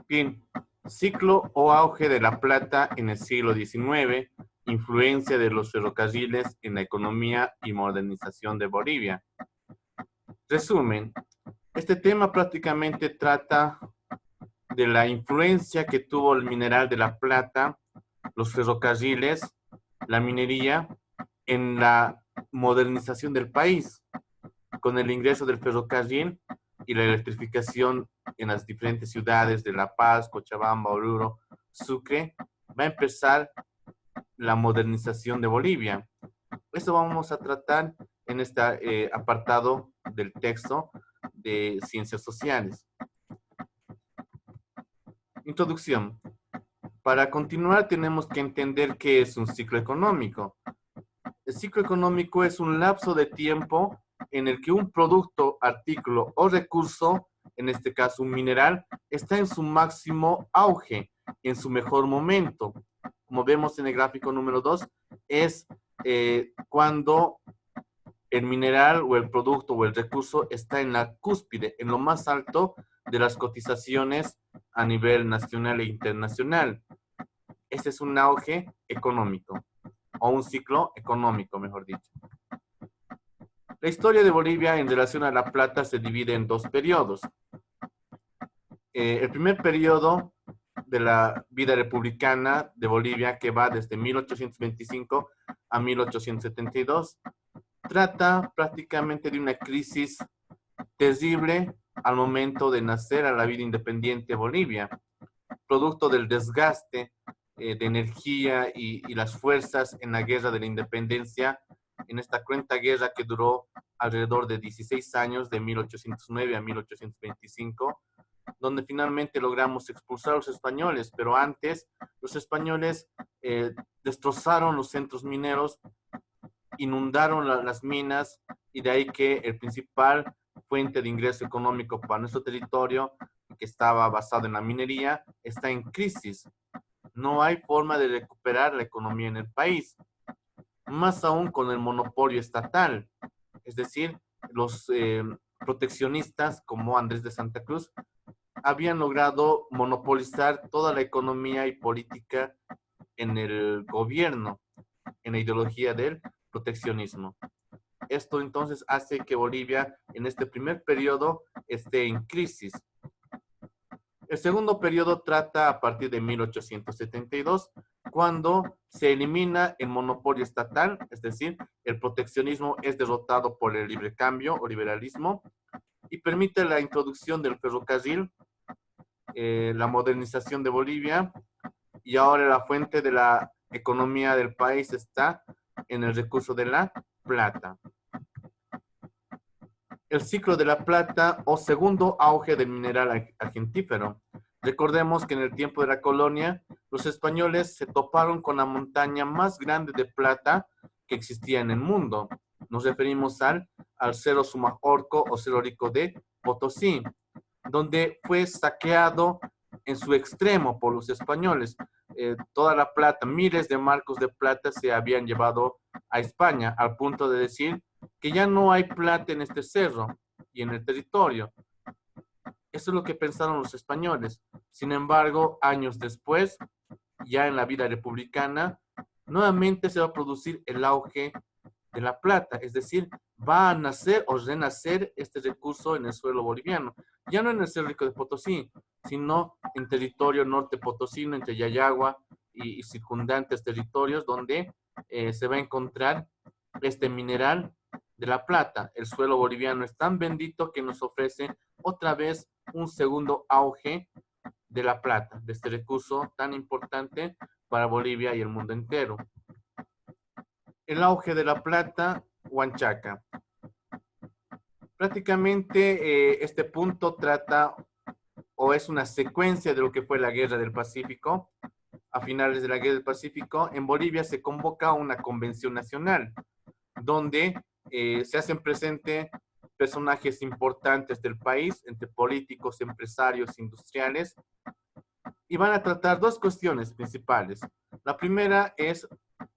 Bien, ciclo o auge de la plata en el siglo XIX, influencia de los ferrocarriles en la economía y modernización de Bolivia. Resumen, este tema prácticamente trata de la influencia que tuvo el mineral de la plata, los ferrocarriles, la minería en la modernización del país, con el ingreso del ferrocarril y la electrificación en las diferentes ciudades de La Paz, Cochabamba, Oruro, Sucre, va a empezar la modernización de Bolivia. Eso vamos a tratar en este apartado del texto de Ciencias Sociales. Introducción. Para continuar tenemos que entender qué es un ciclo económico. El ciclo económico es un lapso de tiempo en el que un producto, artículo o recurso, en este caso un mineral, está en su máximo auge, en su mejor momento. Como vemos en el gráfico número 2, es cuando el mineral o el producto o el recurso está en la cúspide, en lo más alto de las cotizaciones a nivel nacional e internacional. Este es un auge económico, o un ciclo económico, mejor dicho. La historia de Bolivia en relación a la plata se divide en dos periodos. El primer periodo de la vida republicana de Bolivia, que va desde 1825 a 1872, trata prácticamente de una crisis terrible al momento de nacer a la vida independiente de Bolivia, producto del desgaste de energía y las fuerzas en la guerra de la independencia, en esta cruenta guerra que duró alrededor de 16 años, de 1809 a 1825, donde finalmente logramos expulsar a los españoles, pero antes los españoles destrozaron los centros mineros, inundaron las minas, y de ahí que el principal fuente de ingreso económico para nuestro territorio, que estaba basado en la minería, está en crisis. No hay forma de recuperar la economía en el país, más aún con el monopolio estatal. Es decir, los proteccionistas como Andrés de Santa Cruz habían logrado monopolizar toda la economía y política en el gobierno, en la ideología del proteccionismo. Esto entonces hace que Bolivia en este primer periodo esté en crisis. El segundo periodo trata a partir de 1872, cuando se elimina el monopolio estatal, es decir, el proteccionismo es derrotado por el libre cambio o liberalismo, y permite la introducción del ferrocarril, la modernización de Bolivia, y ahora la fuente de la economía del país está en el recurso de la plata. El ciclo de la plata o segundo auge del mineral argentífero. Recordemos que en el tiempo de la colonia, los españoles se toparon con la montaña más grande de plata que existía en el mundo. Nos referimos al Cerro Sumajorco o Cerro Rico de Potosí, donde fue saqueado en su extremo por los españoles. Toda la plata, miles de marcos de plata se habían llevado a España, al punto de decir que ya no hay plata en este cerro y en el territorio. Eso es lo que pensaron los españoles. Sin embargo, años después, ya en la vida republicana, nuevamente se va a producir el auge de la plata, es decir, va a nacer o renacer este recurso en el suelo boliviano, ya no en el Cerro Rico de Potosí, sino en territorio norte potosino, entre Yayagua y circundantes territorios, donde se va a encontrar este mineral de la plata. El suelo boliviano es tan bendito que nos ofrece otra vez un segundo auge de la plata, de este recurso tan importante para Bolivia y el mundo entero. El auge de la plata, Huanchaca. Prácticamente este punto trata o es una secuencia de lo que fue la Guerra del Pacífico. A finales de la Guerra del Pacífico, en Bolivia se convoca una convención nacional, donde se hacen presente personajes importantes del país, entre políticos, empresarios, industriales, y van a tratar dos cuestiones principales. La primera es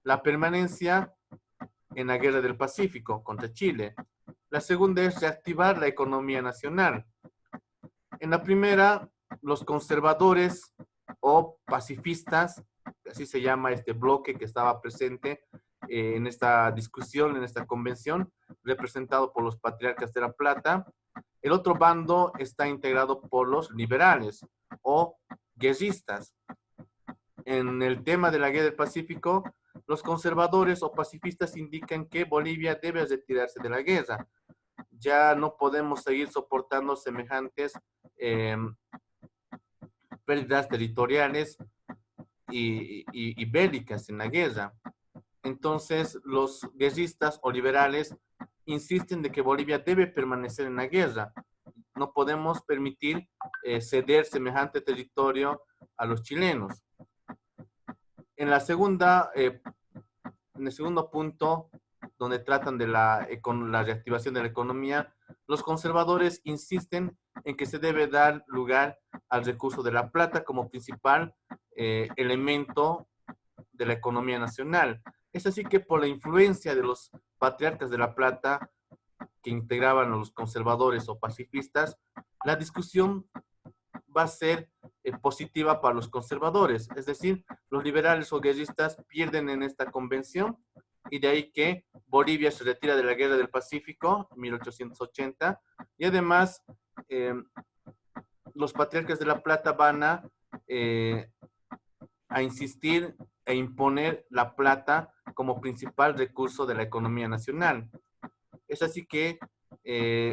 la permanencia en la Guerra del Pacífico contra Chile. La segunda es reactivar la economía nacional. En la primera, los conservadores o pacifistas, así se llama este bloque que estaba presente en esta discusión, en esta convención, representado por los patriarcas de La Plata. El otro bando está integrado por los liberales o guerristas. En el tema de la guerra del Pacífico, los conservadores o pacifistas indican que Bolivia debe retirarse de la guerra. Ya no podemos seguir soportando semejantes pérdidas territoriales y bélicas en la guerra. Entonces, los guerristas o liberales insisten de que Bolivia debe permanecer en la guerra. No podemos permitir ceder semejante territorio a los chilenos. En la segunda, en el segundo punto, donde tratan de la reactivación de la economía, los conservadores insisten en que se debe dar lugar al recurso de la plata como principal elemento de la economía nacional. Es así que por la influencia de los patriarcas de La Plata, que integraban a los conservadores o pacifistas, la discusión va a ser positiva para los conservadores. Es decir, los liberales o guerristas pierden en esta convención y de ahí que Bolivia se retira de la Guerra del Pacífico en 1880 y además los patriarcas de La Plata van a insistir e imponer la plata como principal recurso de la economía nacional. Es así que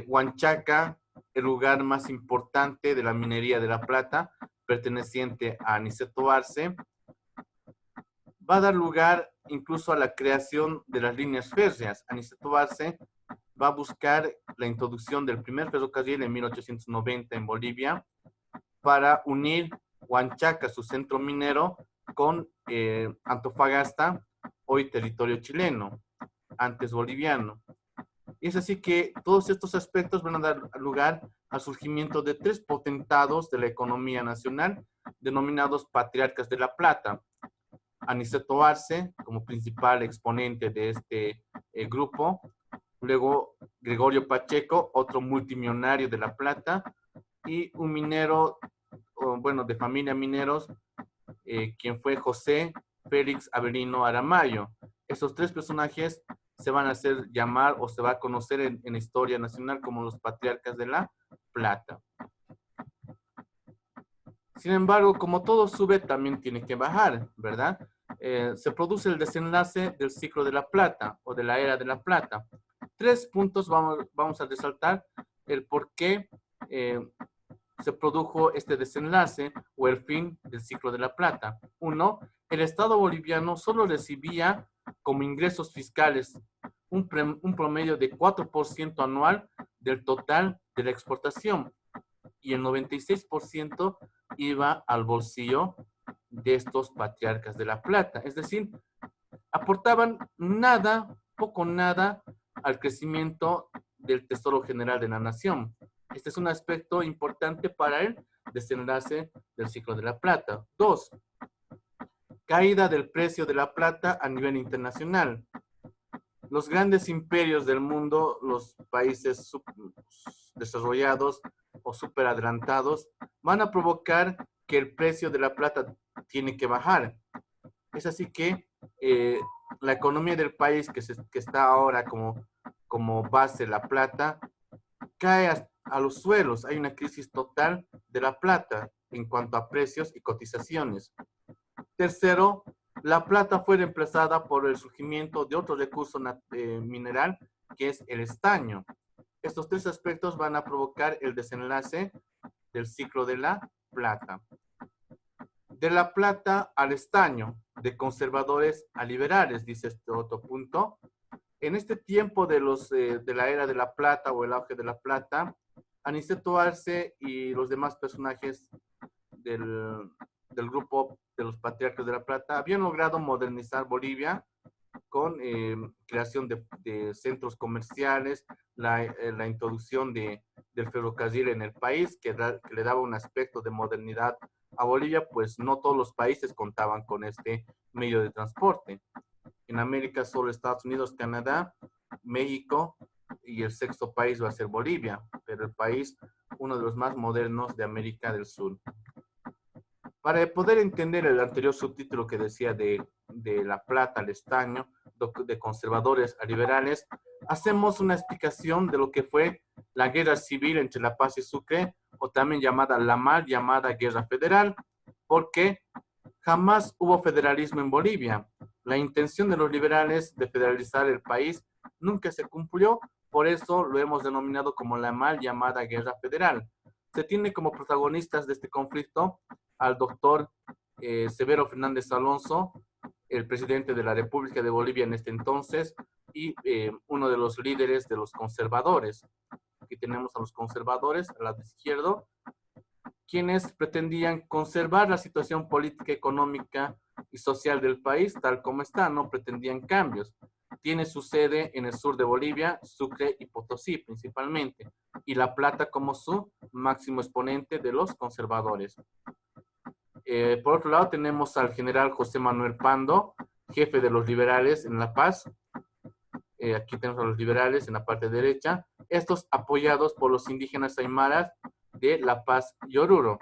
Huanchaca, el lugar más importante de la minería de la plata, perteneciente a Aniceto Arce, va a dar lugar incluso a la creación de las líneas férreas. Aniceto Arce va a buscar la introducción del primer ferrocarril en 1890 en Bolivia para unir Huanchaca, su centro minero, con Antofagasta, hoy territorio chileno, antes boliviano. Y es así que todos estos aspectos van a dar lugar al surgimiento de tres potentados de la economía nacional, denominados patriarcas de La Plata. Aniceto Arce, como principal exponente de este grupo, luego Gregorio Pacheco, otro multimillonario de La Plata, y un minero, bueno, de familia mineros, quien fue José Félix Avelino Aramayo. Estos tres personajes se van a hacer llamar o se va a conocer en la historia nacional como los patriarcas de La Plata. Sin embargo, como todo sube, también tiene que bajar, ¿verdad? Se produce el desenlace del ciclo de La Plata o de la era de La Plata. Tres puntos vamos a resaltar el por qué se produjo este desenlace o el fin del ciclo de La Plata. Uno, el Estado boliviano solo recibía como ingresos fiscales un promedio de 4% anual del total de la exportación y el 96% iba al bolsillo de estos patriarcas de La Plata. Es decir, aportaban nada, poco nada, al crecimiento del Tesoro General de la Nación. Este es un aspecto importante para el desenlace del ciclo de La Plata. Dos, caída del precio de la plata a nivel internacional. Los grandes imperios del mundo, los países desarrollados o super adelantados, van a provocar que el precio de la plata tiene que bajar. Es así que la economía del país que está ahora como base la plata cae a los suelos. Hay una crisis total de la plata en cuanto a precios y cotizaciones. Tercero, la plata fue reemplazada por el surgimiento de otro recurso mineral que es el estaño. Estos tres aspectos van a provocar el desenlace del ciclo de la plata. De la plata al estaño, de conservadores a liberales, dice este otro punto. En este tiempo de la era de la plata o el auge de la plata, Aniceto Arce y los demás personajes del grupo de los patriarcas de la plata habían logrado modernizar Bolivia con creación de centros comerciales, la introducción del ferrocarril en el país, que le daba un aspecto de modernidad a Bolivia, pues no todos los países contaban con este medio de transporte. En América solo Estados Unidos, Canadá, México y el sexto país va a ser Bolivia, pero el país uno de los más modernos de América del Sur. Para poder entender el anterior subtítulo que decía de La Plata al estaño, de conservadores a liberales, hacemos una explicación de lo que fue la guerra civil entre La Paz y Sucre, o también llamada la mal llamada Guerra Federal, porque jamás hubo federalismo en Bolivia. La intención de los liberales de federalizar el país nunca se cumplió, por eso lo hemos denominado como la mal llamada Guerra Federal. Se tiene como protagonistas de este conflicto al doctor Severo Fernández Alonso, el presidente de la República de Bolivia en este entonces, y uno de los líderes de los conservadores. Aquí tenemos a los conservadores, al lado izquierdo, quienes pretendían conservar la situación política, económica y social del país tal como está, no pretendían cambios. Tiene su sede en el sur de Bolivia, Sucre y Potosí principalmente, y La Plata como su máximo exponente de los conservadores. Por otro lado tenemos al general José Manuel Pando, jefe de los liberales en La Paz. Aquí tenemos a los liberales en la parte derecha, estos apoyados por los indígenas aymaras de La Paz y Oruro,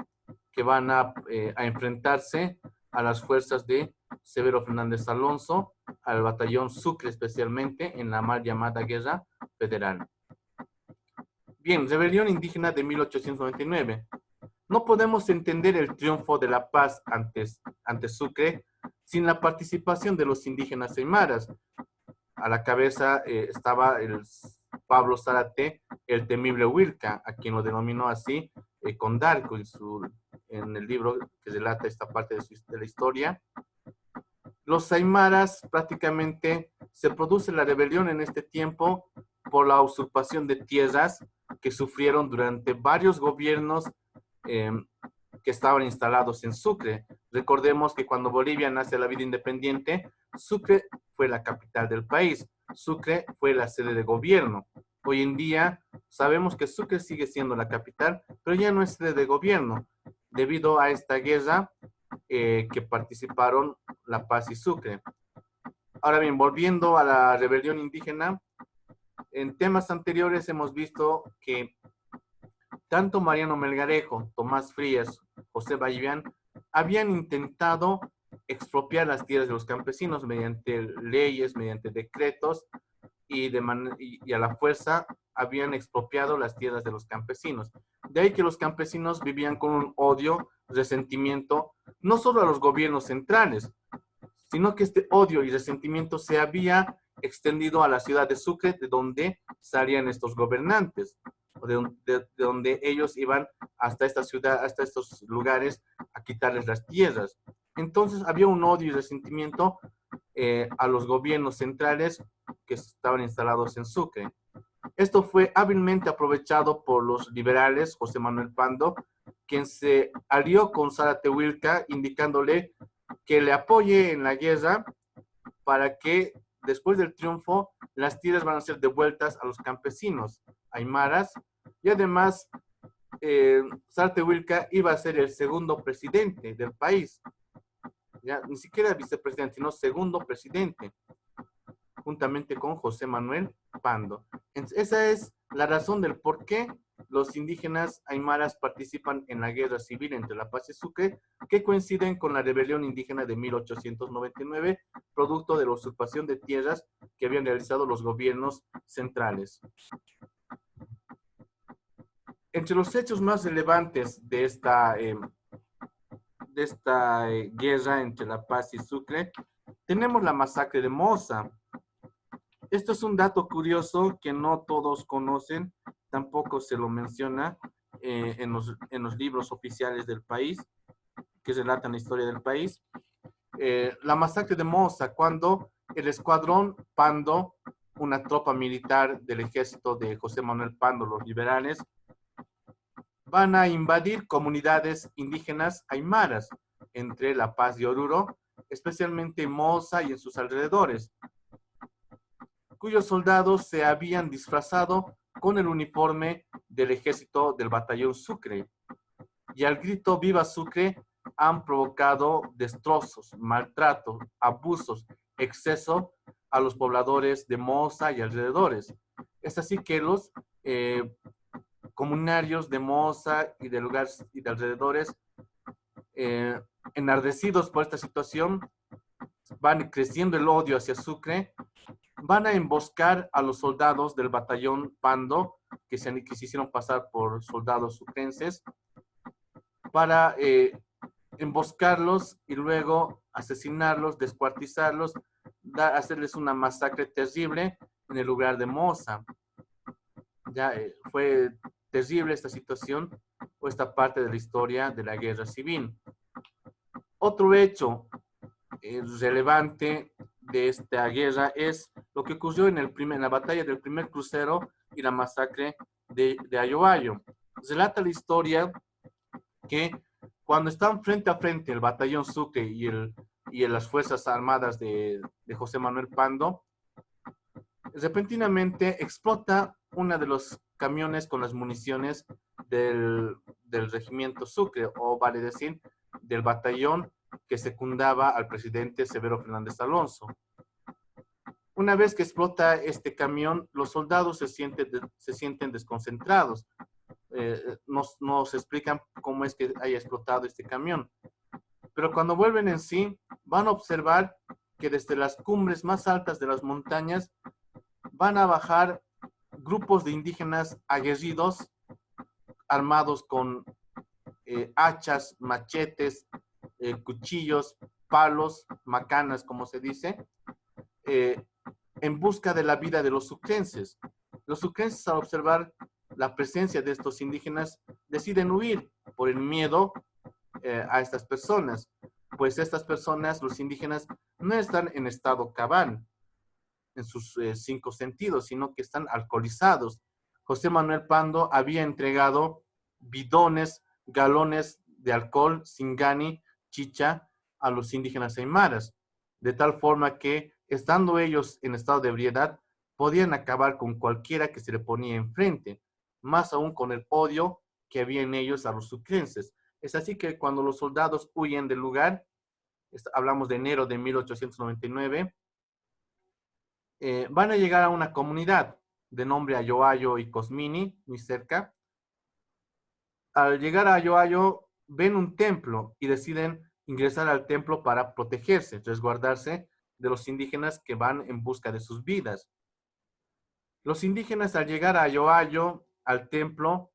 que van a enfrentarse a las fuerzas de Severo Fernández Alonso, al batallón Sucre especialmente, en la mal llamada Guerra Federal. Bien, rebelión indígena de 1899. No podemos entender el triunfo de La Paz ante Sucre sin la participación de los indígenas aymaras. A la cabeza estaba el Pablo Zárate, el temible Huilca, a quien lo denominó así Condarco en el libro que relata esta parte de la historia. Los aymaras prácticamente se produce la rebelión en este tiempo por la usurpación de tierras que sufrieron durante varios gobiernos que estaban instalados en Sucre. Recordemos que cuando Bolivia nace la vida independiente, Sucre fue la capital del país. Sucre fue la sede de gobierno. Hoy en día sabemos que Sucre sigue siendo la capital, pero ya no es sede de gobierno, debido a esta guerra que participaron La Paz y Sucre. Ahora bien, volviendo a la rebelión indígena, en temas anteriores hemos visto que tanto Mariano Melgarejo, Tomás Frías, José Vallivian habían intentado expropiar las tierras de los campesinos mediante leyes, mediante decretos y a la fuerza habían expropiado las tierras de los campesinos. De ahí que los campesinos vivían con un odio, resentimiento, no solo a los gobiernos centrales, sino que este odio y resentimiento se había extendido a la ciudad de Sucre, de donde salían estos gobernantes, de donde ellos iban hasta esta ciudad, hasta estos lugares a quitarles las tierras. Entonces había un odio y resentimiento a los gobiernos centrales que estaban instalados en Sucre. Esto fue hábilmente aprovechado por los liberales, José Manuel Pando, quien se alió con Zárate Huilca, indicándole que le apoye en la guerra para que después del triunfo las tierras van a ser devueltas a los campesinos aymaras y además Zárate Huilca iba a ser el segundo presidente del país, ya ni siquiera vicepresidente, sino segundo presidente, juntamente con José Manuel Pando. Entonces, esa es la razón del por qué los indígenas aymaras participan en la guerra civil entre La Paz y Sucre, que coinciden con la rebelión indígena de 1899, producto de la usurpación de tierras que habían realizado los gobiernos centrales. Entre los hechos más relevantes de esta guerra entre La Paz y Sucre, tenemos la masacre de Moza. Esto es un dato curioso que no todos conocen, tampoco se lo menciona en los libros oficiales del país, que relatan la historia del país. La masacre de Moza, cuando el escuadrón Pando, una tropa militar del ejército de José Manuel Pando, los liberales, van a invadir comunidades indígenas aymaras entre La Paz y Oruro, especialmente en Moza y en sus alrededores, cuyos soldados se habían disfrazado con el uniforme del ejército del batallón Sucre, y al grito ¡Viva Sucre! Han provocado destrozos, maltratos, abusos, exceso a los pobladores de Moza y alrededores. Es así que los comunarios de Moza y de lugares y de alrededores, enardecidos por esta situación, van creciendo el odio hacia Sucre, van a emboscar a los soldados del batallón Pando, que se hicieron pasar por soldados sucrenses, para emboscarlos y luego asesinarlos, descuartizarlos, hacerles una masacre terrible en el lugar de Moza. Ya fue terrible esta situación o esta parte de la historia de la guerra civil. Otro hecho relevante de esta guerra es lo que ocurrió en la batalla del primer crucero y la masacre de Ayoayo. Relata la historia que cuando están frente a frente el batallón Sucre y las Fuerzas Armadas de José Manuel Pando, repentinamente explota uno de los camiones con las municiones del regimiento Sucre, o vale decir, del batallón que secundaba al presidente Severo Fernández Alonso. Una vez que explota este camión, los soldados se sienten desconcentrados. Nos explican cómo es que haya explotado este camión. Pero cuando vuelven en sí, van a observar que desde las cumbres más altas de las montañas van a bajar grupos de indígenas aguerridos, armados con hachas, machetes, cuchillos, palos, macanas, como se dice, en busca de la vida de los sucrenses. Los sucrenses, al observar la presencia de estos indígenas, deciden huir por el miedo a estas personas, pues estas personas, los indígenas, no están en estado cabal en sus 5 sentidos, sino que están alcoholizados. José Manuel Pando había entregado bidones, galones de alcohol, singani, chicha, a los indígenas aymaras, de tal forma que, estando ellos en estado de ebriedad, podían acabar con cualquiera que se le ponía enfrente, más aún con el odio que había en ellos a los sucrenses. Es así que cuando los soldados huyen del lugar, hablamos de enero de 1899, van a llegar a una comunidad de nombre Ayoayo y Cosmini, muy cerca. Al llegar a Ayoayo, ven un templo y deciden ingresar al templo para protegerse, resguardarse de los indígenas que van en busca de sus vidas. Los indígenas, al llegar a Ayoayo, al templo,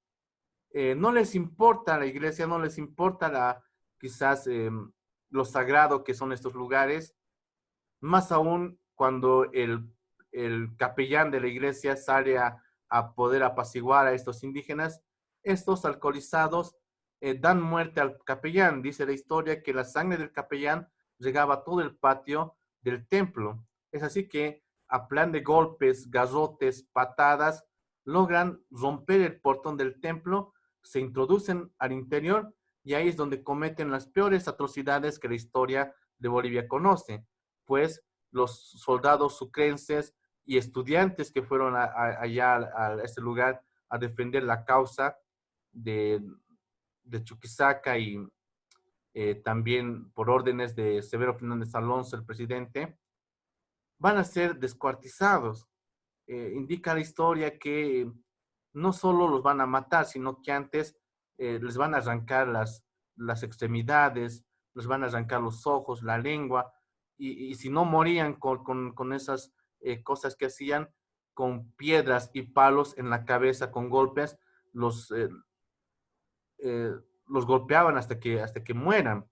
no les importa la iglesia, no les importa quizás lo sagrado que son estos lugares, más aún cuando el capellán de la iglesia sale a poder apaciguar a estos indígenas. Estos alcoholizados dan muerte al capellán. Dice la historia que la sangre del capellán regaba todo el patio del templo. Es así que, a plan de golpes, garrotes, patadas, logran romper el portón del templo, se introducen al interior y ahí es donde cometen las peores atrocidades que la historia de Bolivia conoce, pues los soldados sucrenses y estudiantes que fueron allá a este lugar a defender la causa de Chuquisaca y también por órdenes de Severo Fernández Alonso, el presidente, van a ser descuartizados. Indica la historia que no solo los van a matar, sino que antes les van a arrancar las extremidades, les van a arrancar los ojos, la lengua, y si no morían con esas cosas que hacían, con piedras y palos en la cabeza, con golpes, los golpeaban hasta que mueran.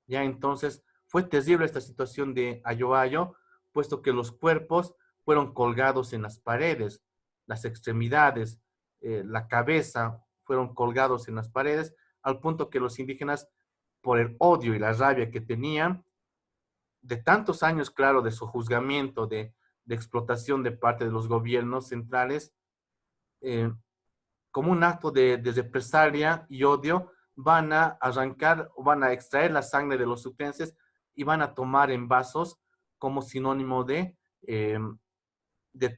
Ya entonces fue terrible esta situación de Ayoayo, puesto que los cuerpos fueron colgados en las paredes, las extremidades, la cabeza fueron colgados en las paredes, al punto que los indígenas, por el odio y la rabia que tenían, de tantos años, claro, de sojuzgamiento, de explotación de parte de los gobiernos centrales, como un acto de represalia y odio, van a arrancar o van a extraer la sangre de los sucrenses y van a tomar en vasos como sinónimo de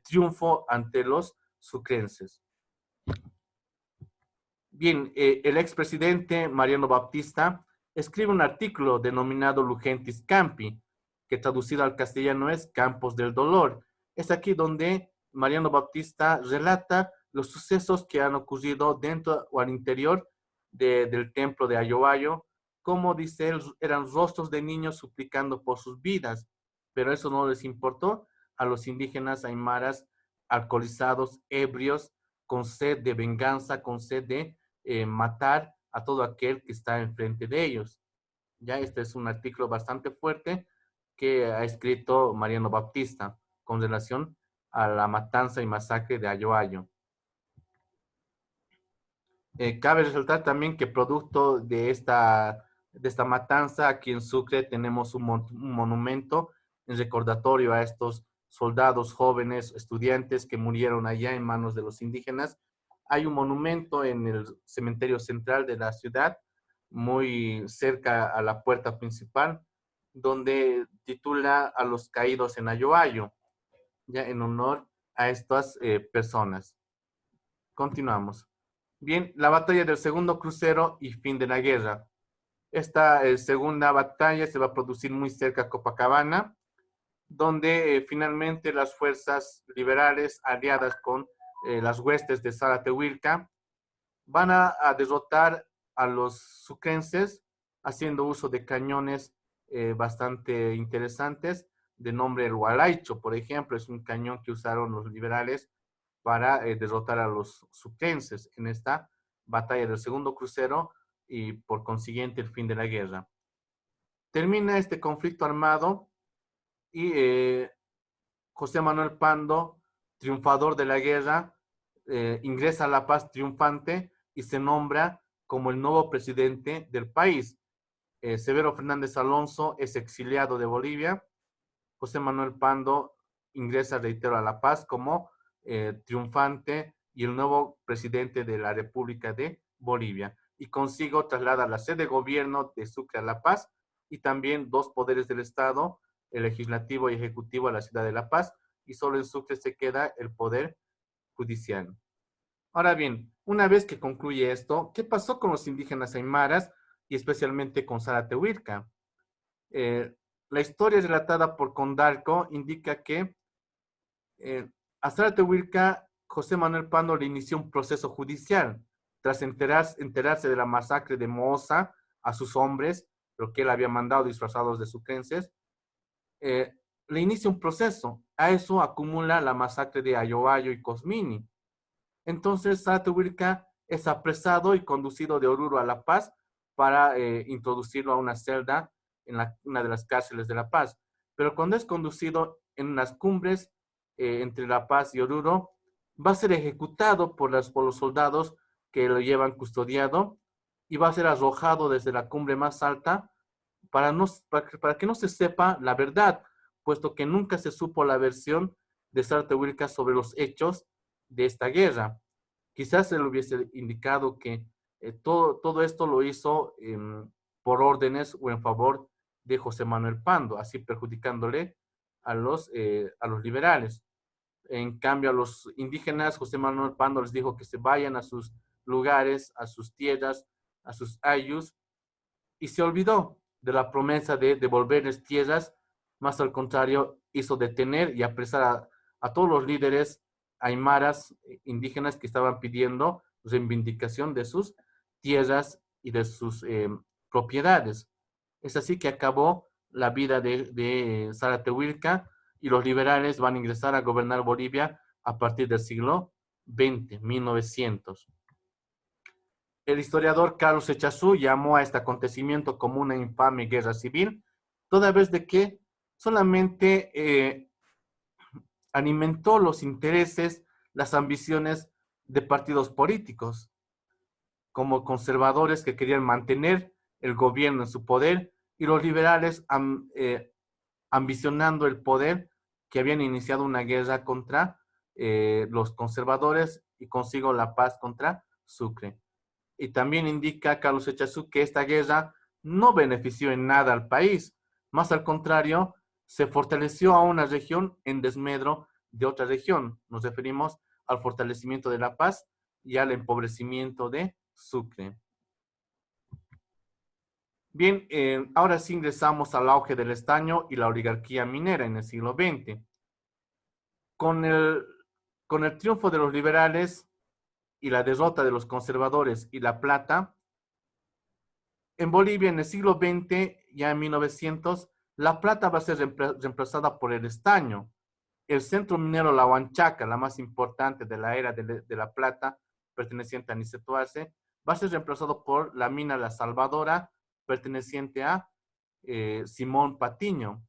triunfo ante los sucrenses. Bien, el expresidente Mariano Baptista escribe un artículo denominado Lugentis Campi, que traducido al castellano es Campos del Dolor. Es aquí donde Mariano Baptista relata los sucesos que han ocurrido dentro o al interior del templo de Ayoayo. Como dice él, eran rostros de niños suplicando por sus vidas, pero eso no les importó a los indígenas aymaras alcoholizados, ebrios, con sed de venganza, con sed de matar a todo aquel que está enfrente de ellos. Ya este es un artículo bastante fuerte que ha escrito Mariano Baptista con relación a la matanza y masacre de Ayoayo. Cabe resaltar también que producto de esta matanza, aquí en Sucre tenemos un monumento en recordatorio a estos soldados jóvenes, estudiantes que murieron allá en manos de los indígenas. Hay un monumento en el cementerio central de la ciudad, muy cerca a la puerta principal, donde titula a los caídos en Ayoayo, ya en honor a estas personas. Continuamos. Bien, la batalla del segundo crucero y fin de la guerra. Esta segunda batalla se va a producir muy cerca a Copacabana, donde finalmente las fuerzas liberales aliadas con las huestes de Sala-Tehuilca van a derrotar a los sucrenses haciendo uso de cañones bastante interesantes, de nombre el Hualaicho, por ejemplo, es un cañón que usaron los liberales para derrotar a los sucrenses en esta batalla del segundo crucero y por consiguiente el fin de la guerra. Termina este conflicto armado y José Manuel Pando, triunfador de la guerra, ingresa a La Paz triunfante y se nombra como el nuevo presidente del país. Severo Fernández Alonso es exiliado de Bolivia. José Manuel Pando ingresa, reitero, a La Paz como triunfante y el nuevo presidente de la República de Bolivia. Y consigo trasladar la sede de gobierno de Sucre a La Paz y también dos poderes del Estado, el legislativo y ejecutivo, a la ciudad de La Paz, y solo en Sucre se queda el poder judicial. Ahora bien, una vez que concluye esto, ¿qué pasó con los indígenas aymaras y especialmente con Sala-Tehuilca? La historia relatada por Condarco indica que a Sala-Tehuilca, José Manuel Pando le inició un proceso judicial tras enterarse de la masacre de Moza a sus hombres, lo que él había mandado disfrazados de sucrenses. Le inicia un proceso. A eso acumula la masacre de Ayoayo y Cosmini. Entonces, Sala-Tehuilca es apresado y conducido de Oruro a La Paz para introducirlo a una celda en una de las cárceles de La Paz. Pero cuando es conducido en unas cumbres entre La Paz y Oruro, va a ser ejecutado por los soldados que lo llevan custodiado y va a ser arrojado desde la cumbre más alta para que no se sepa la verdad, puesto que nunca se supo la versión de Sala-Tehuilca sobre los hechos de esta guerra. Quizás se le hubiese indicado que todo esto lo hizo por órdenes o en favor de José Manuel Pando, así perjudicándole a los liberales. En cambio, a los indígenas, José Manuel Pando les dijo que se vayan a sus lugares, a sus tierras, a sus ayus, y se olvidó de la promesa de devolverles tierras, más al contrario, hizo detener y apresar a todos los líderes aymaras indígenas que estaban pidiendo reivindicación de sus tierras y de sus propiedades. Es así que acabó la vida de Sala-Tehuilca y los liberales van a ingresar a gobernar Bolivia a partir del siglo XX, 1900. El historiador Carlos Echazú llamó a este acontecimiento como una infame guerra civil, toda vez de que solamente alimentó los intereses, las ambiciones de partidos políticos, como conservadores que querían mantener el gobierno en su poder y los liberales ambicionando el poder, que habían iniciado una guerra contra los conservadores y consigo la paz contra Sucre. Y también indica Carlos Echazú que esta guerra no benefició en nada al país, más al contrario, se fortaleció a una región en desmedro de otra región. Nos referimos al fortalecimiento de La Paz y al empobrecimiento de Sucre. Bien, ahora sí ingresamos al auge del estaño y la oligarquía minera en el siglo XX. Con el triunfo de los liberales, y la derrota de los conservadores y la plata, en Bolivia en el siglo XX, ya en 1900, la plata va a ser reemplazada por el estaño. El centro minero La Huanchaca, la más importante de la era de la plata, perteneciente a Niceto Arce, va a ser reemplazado por la mina La Salvadora, perteneciente a Simón Patiño.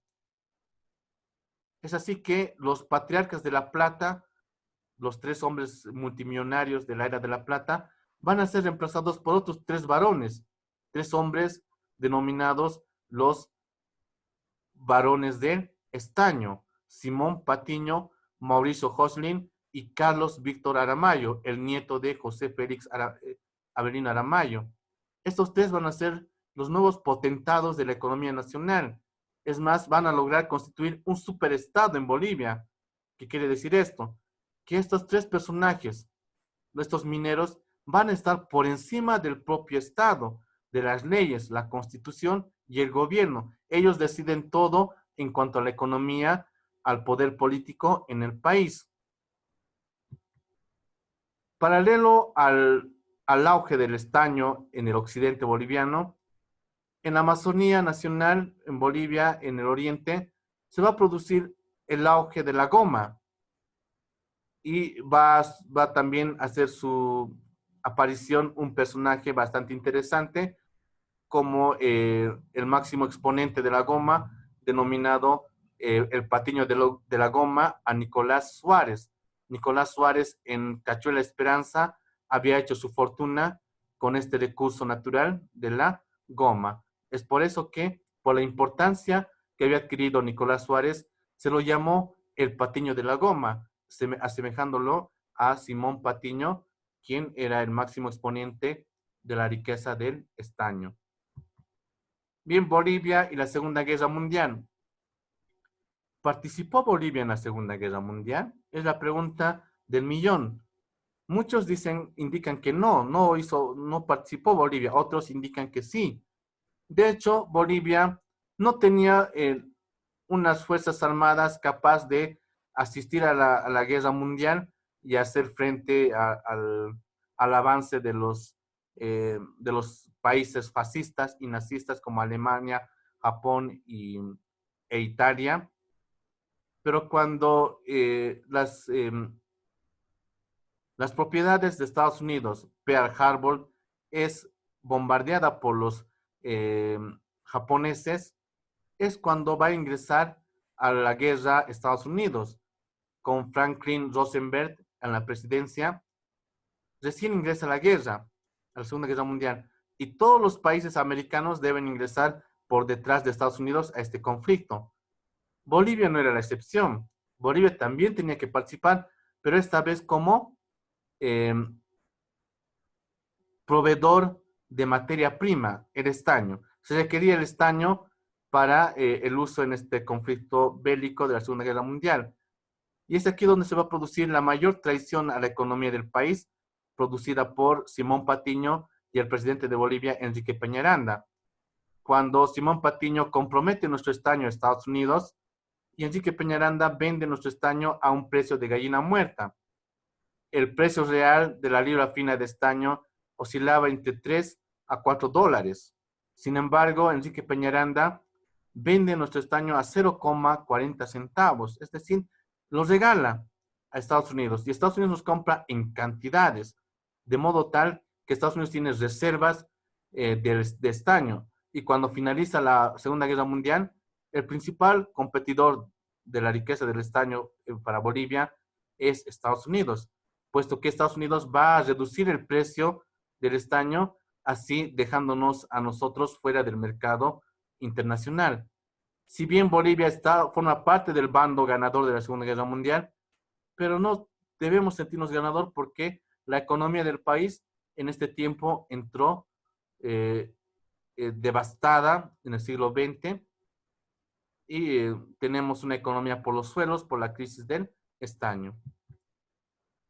Es así que los patriarcas de la plata, los tres hombres multimillonarios de la era de la plata, van a ser reemplazados por otros tres varones, tres hombres denominados los varones del estaño: Simón Patiño, Mauricio Joslin y Carlos Víctor Aramayo, el nieto de José Félix Avelino Aramayo. Estos tres van a ser los nuevos potentados de la economía nacional. Es más, van a lograr constituir un superestado en Bolivia. ¿Qué quiere decir esto? Que estos tres personajes, estos mineros, van a estar por encima del propio Estado, de las leyes, la Constitución y el gobierno. Ellos deciden todo en cuanto a la economía, al poder político en el país. Paralelo al auge del estaño en el occidente boliviano, en la Amazonía nacional, en Bolivia, en el oriente, se va a producir el auge de la goma y va también a hacer su aparición un personaje bastante interesante como el máximo exponente de la goma, denominado el patiño de la goma, a Nicolás Suárez. Nicolás Suárez en Cachuela Esperanza había hecho su fortuna con este recurso natural de la goma. Es por eso que, por la importancia que había adquirido Nicolás Suárez, se lo llamó el patiño de la goma, asemejándolo a Simón Patiño, quien era el máximo exponente de la riqueza del estaño. Bien, Bolivia y la Segunda Guerra Mundial. ¿Participó Bolivia en la Segunda Guerra Mundial? Es la pregunta del millón. Muchos indican que no participó Bolivia, otros indican que sí. De hecho, Bolivia no tenía unas fuerzas armadas capaces de asistir a la guerra mundial y hacer frente al avance de los países fascistas y nazistas como Alemania, Japón e Italia. Pero cuando las propiedades de Estados Unidos, Pearl Harbor, es bombardeada por los japoneses, es cuando va a ingresar a la guerra Estados Unidos, con Franklin Roosevelt en la presidencia. Recién ingresa a la guerra, a la Segunda Guerra Mundial, y todos los países americanos deben ingresar por detrás de Estados Unidos a este conflicto. Bolivia no era la excepción. Bolivia también tenía que participar, pero esta vez como proveedor de materia prima, el estaño. Se requería el estaño para el uso en este conflicto bélico de la Segunda Guerra Mundial. Y es aquí donde se va a producir la mayor traición a la economía del país, producida por Simón Patiño y el presidente de Bolivia, Enrique Peñaranda. Cuando Simón Patiño compromete nuestro estaño a Estados Unidos y Enrique Peñaranda vende nuestro estaño a un precio de gallina muerta. El precio real de la libra fina de estaño oscilaba entre 3 a 4 dólares. Sin embargo, Enrique Peñaranda vende nuestro estaño a 0,40 centavos, es decir, lo regala a Estados Unidos y Estados Unidos nos compra en cantidades, de modo tal que Estados Unidos tiene reservas de estaño. Y cuando finaliza la Segunda Guerra Mundial, el principal competidor de la riqueza del estaño para Bolivia es Estados Unidos, puesto que Estados Unidos va a reducir el precio del estaño, así dejándonos a nosotros fuera del mercado internacional. Si bien Bolivia forma parte del bando ganador de la Segunda Guerra Mundial, pero no debemos sentirnos ganador porque la economía del país en este tiempo entró devastada en el siglo XX y tenemos una economía por los suelos por la crisis del estaño.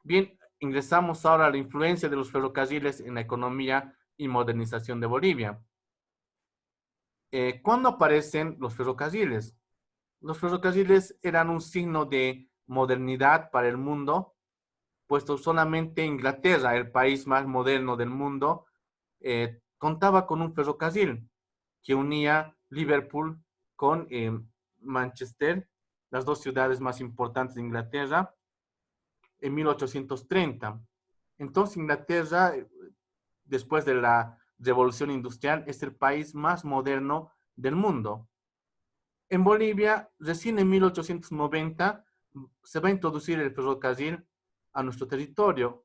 Bien, ingresamos ahora a la influencia de los ferrocarriles en la economía y modernización de Bolivia. ¿Cuándo aparecen los ferrocarriles? Los ferrocarriles eran un signo de modernidad para el mundo puesto solamente Inglaterra, el país más moderno del mundo, contaba con un ferrocarril que unía Liverpool con Manchester, las dos ciudades más importantes de Inglaterra, en 1830. Entonces Inglaterra, después de la revolución industrial, es el país más moderno del mundo. En Bolivia, recién en 1890, se va a introducir el ferrocarril a nuestro territorio,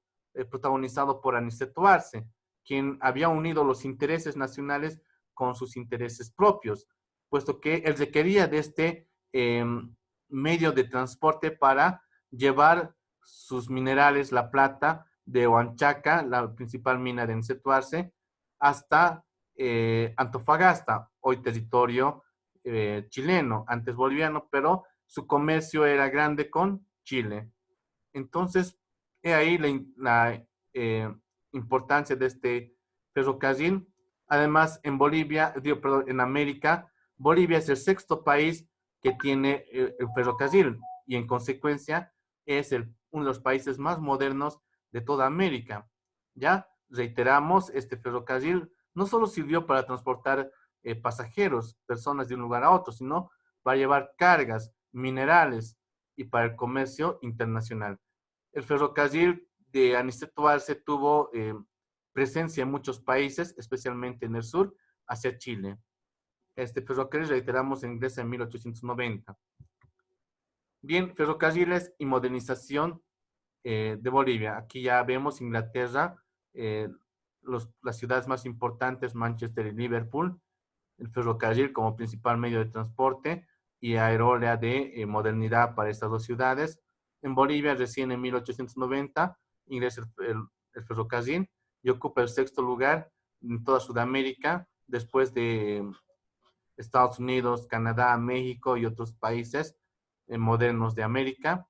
protagonizado por Aniceto Arce, quien había unido los intereses nacionales con sus intereses propios, puesto que él requería de este medio de transporte para llevar sus minerales, la plata de Huanchaca, la principal mina de Aniceto Arce, hasta Antofagasta, hoy territorio chileno, antes boliviano, pero su comercio era grande con Chile. Entonces, he ahí la importancia de este ferrocarril. Además, en Bolivia, digo, perdón, en América, Bolivia es el sexto país que tiene el ferrocarril y en consecuencia es uno de los países más modernos de toda América. Ya reiteramos, este ferrocarril no solo sirvió para transportar pasajeros, personas de un lugar a otro, sino para llevar cargas, minerales y para el comercio internacional. El ferrocarril de Aniceto Arce tuvo presencia en muchos países, especialmente en el sur, hacia Chile. Este ferrocarril, reiteramos, ingresa en 1890. Bien, ferrocarriles y modernización de Bolivia. Aquí ya vemos Inglaterra, eh, las ciudades más importantes, Manchester y Liverpool, el ferrocarril como principal medio de transporte y aerórea de modernidad para estas dos ciudades. En Bolivia, recién en 1890, ingresa el ferrocarril y ocupa el sexto lugar en toda Sudamérica, después de Estados Unidos, Canadá, México y otros países modernos de América.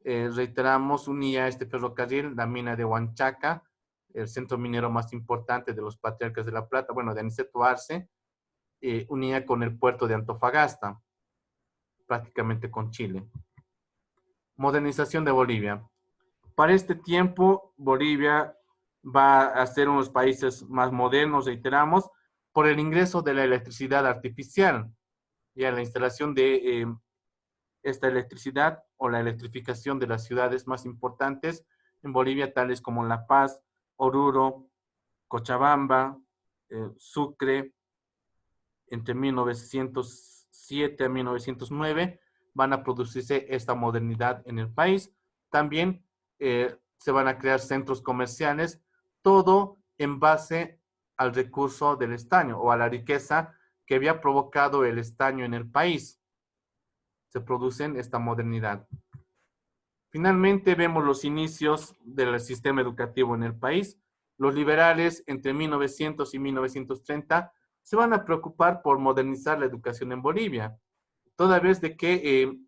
Reiteramos, unía este ferrocarril la mina de Huanchaca, el centro minero más importante de los patriarcas de la Plata, bueno, de Aniceto Arce, unía con el puerto de Antofagasta, prácticamente con Chile. Modernización de Bolivia. Para este tiempo, Bolivia va a ser uno de los países más modernos, reiteramos, por el ingreso de la electricidad artificial, ya la instalación de esta electricidad o la electrificación de las ciudades más importantes en Bolivia, tales como La Paz, Oruro, Cochabamba, Sucre, entre 1907 a 1909, van a producirse esta modernidad en el país. También se van a crear centros comerciales, todo en base al recurso del estaño o a la riqueza que había provocado el estaño en el país. Se producen esta modernidad. Finalmente vemos los inicios del sistema educativo en el país. Los liberales entre 1900 y 1930 se van a preocupar por modernizar la educación en Bolivia, toda vez de que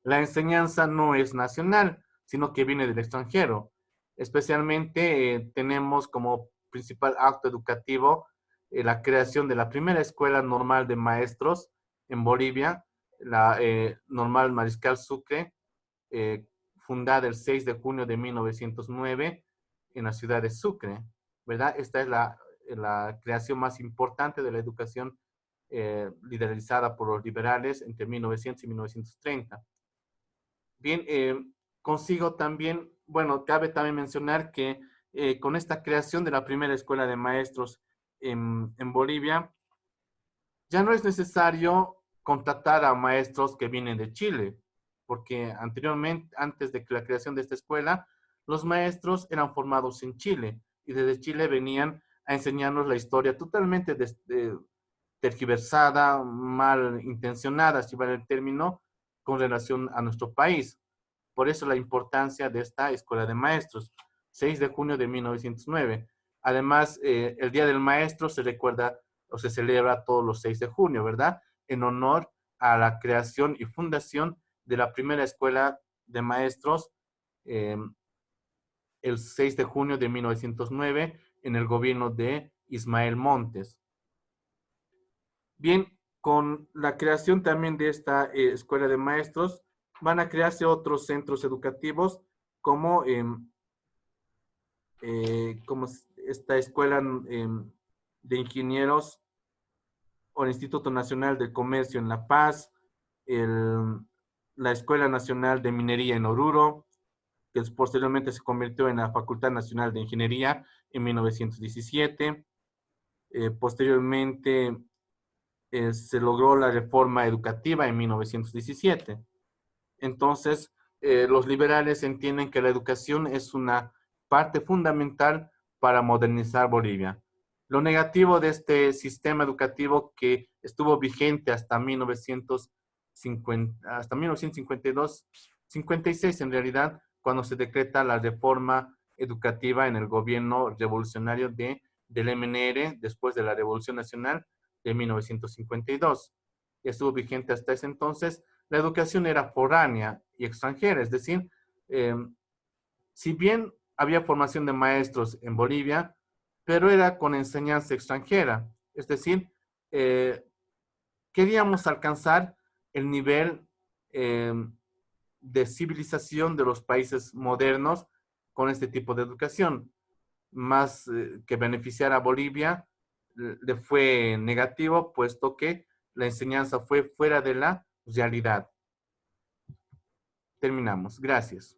la enseñanza no es nacional, sino que viene del extranjero. Especialmente tenemos como principal acto educativo la creación de la primera escuela normal de maestros en Bolivia, la Normal Mariscal Sucre, fundada el 6 de junio de 1909 en la ciudad de Sucre, ¿verdad? Esta es la creación más importante de la educación liderizada por los liberales entre 1900 y 1930. Bien, consigo también, bueno, cabe también mencionar que con esta creación de la primera escuela de maestros en Bolivia, ya no es necesario contratar a maestros que vienen de Chile, porque anteriormente, antes de la creación de esta escuela, los maestros eran formados en Chile y desde Chile venían a enseñarnos la historia totalmente tergiversada, mal intencionada, si vale el término, con relación a nuestro país. Por eso la importancia de esta escuela de maestros, 6 de junio de 1909. Además, el Día del Maestro se recuerda o se celebra todos los 6 de junio, ¿verdad? En honor a la creación y fundación de la primera escuela de maestros eh, el 6 de junio de 1909 en el gobierno de Ismael Montes. Bien, con la creación también de esta escuela de maestros, van a crearse otros centros educativos como, como esta escuela de ingenieros o el Instituto Nacional del Comercio en La Paz, la Escuela Nacional de Minería en Oruro, que posteriormente se convirtió en la Facultad Nacional de Ingeniería en 1917. Posteriormente se logró la reforma educativa en 1917. Entonces, los liberales entienden que la educación es una parte fundamental para modernizar Bolivia. Lo negativo de este sistema educativo que estuvo vigente hasta 1950, hasta 1952, 56 en realidad, cuando se decreta la reforma educativa en el gobierno revolucionario del MNR, después de la Revolución Nacional de 1952. Estuvo vigente hasta ese entonces. La educación era foránea y extranjera, es decir, eh, si bien había formación de maestros en Bolivia, pero era con enseñanza extranjera, es decir, eh, queríamos alcanzar el nivel de civilización de los países modernos con este tipo de educación. Más que beneficiar a Bolivia, le fue negativo, puesto que la enseñanza fue fuera de la realidad. Terminamos. Gracias.